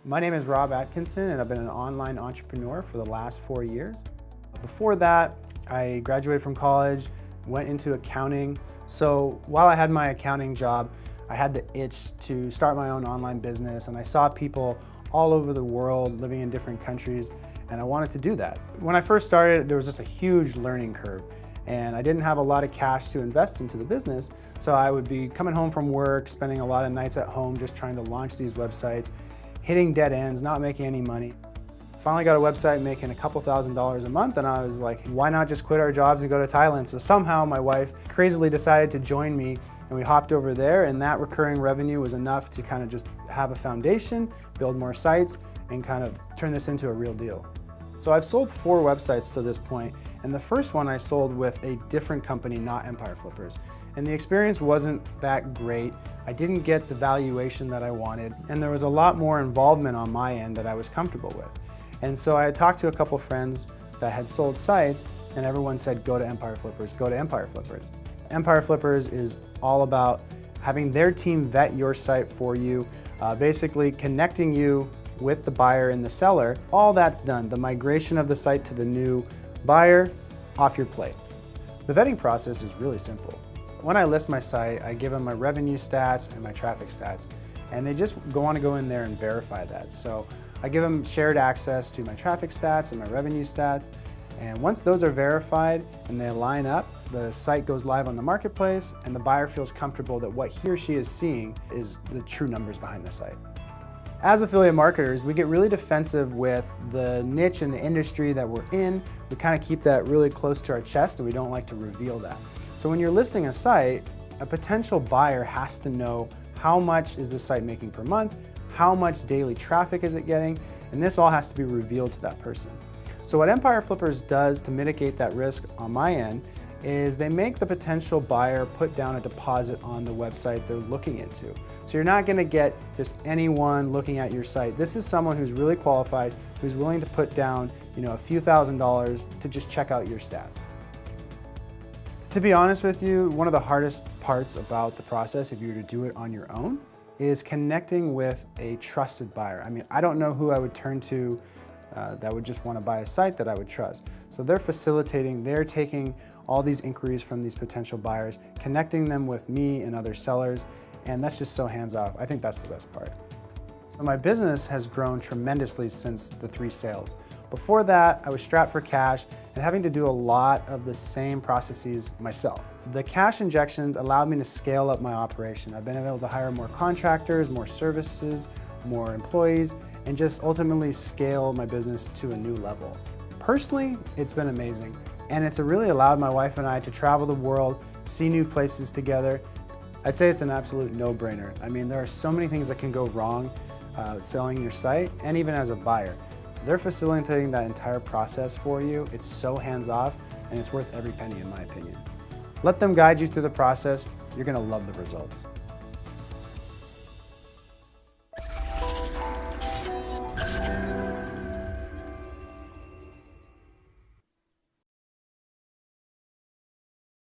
My name is Rob Atkinson, and I've been an online entrepreneur for the last 4 years. Before that, I graduated from college, went into accounting. So while I had my accounting job, I had the itch to start my own online business, and I saw people all over the world living in different countries, and I wanted to do that. When I first started, there was just a huge learning curve, and I didn't have a lot of cash to invest into the business, so I would be coming home from work, spending a lot of nights at home just trying to launch these websites, hitting dead ends, not making any money. Finally got a website making a couple $1,000s a month, and I was like, why not just quit our jobs and go to Thailand? So somehow my wife crazily decided to join me, and we hopped over there, and that recurring revenue was enough to kind of just have a foundation, build more sites, and kind of turn this into a real deal. So I've sold 4 websites to this point, and the first one I sold with a different company, not Empire Flippers. And the experience wasn't that great. I didn't get the valuation that I wanted, and there was a lot more involvement on my end that I was comfortable with. And so I had talked to a couple friends that had sold sites, and everyone said, go to Empire Flippers, go to Empire Flippers. Empire Flippers is all about having their team vet your site for you, basically connecting you with the buyer and the seller. All that's done, the migration of the site to the new buyer, off your plate. The vetting process is really simple. When I list my site, I give them my revenue stats and my traffic stats, and they just want to go in there and verify that. So I give them shared access to my traffic stats and my revenue stats, and once those are verified and they line up, the site goes live on the marketplace, and the buyer feels comfortable that what he or she is seeing is the true numbers behind the site. As affiliate marketers, we get really defensive with the niche and the industry that we're in. We kind of keep that really close to our chest, and we don't like to reveal that. So when you're listing a site, a potential buyer has to know how much is the site making per month, how much daily traffic is it getting, and this all has to be revealed to that person. So what Empire Flippers does to mitigate that risk on my end is they make the potential buyer put down a deposit on the website they're looking into. So you're not gonna get just anyone looking at your site. This is someone who's really qualified, who's willing to put down, a few $1,000s to just check out your stats. To be honest with you, one of the hardest parts about the process, if you were to do it on your own, is connecting with a trusted buyer. I mean, I don't know who I would turn to that would just want to buy a site that I would trust. So they're facilitating, they're taking all these inquiries from these potential buyers, connecting them with me and other sellers, and that's just so hands-off. I think that's the best part. My business has grown tremendously since the 3 sales. Before that, I was strapped for cash and having to do a lot of the same processes myself. The cash injections allowed me to scale up my operation. I've been able to hire more contractors, more services, more employees, and just ultimately scale my business to a new level. Personally, it's been amazing, and it's really allowed my wife and I to travel the world, see new places together. I'd say it's an absolute no-brainer. I mean, there are so many things that can go wrong selling your site, and even as a buyer. They're facilitating that entire process for you. It's so hands-off, and it's worth every penny in my opinion. Let them guide you through the process. You're gonna love the results.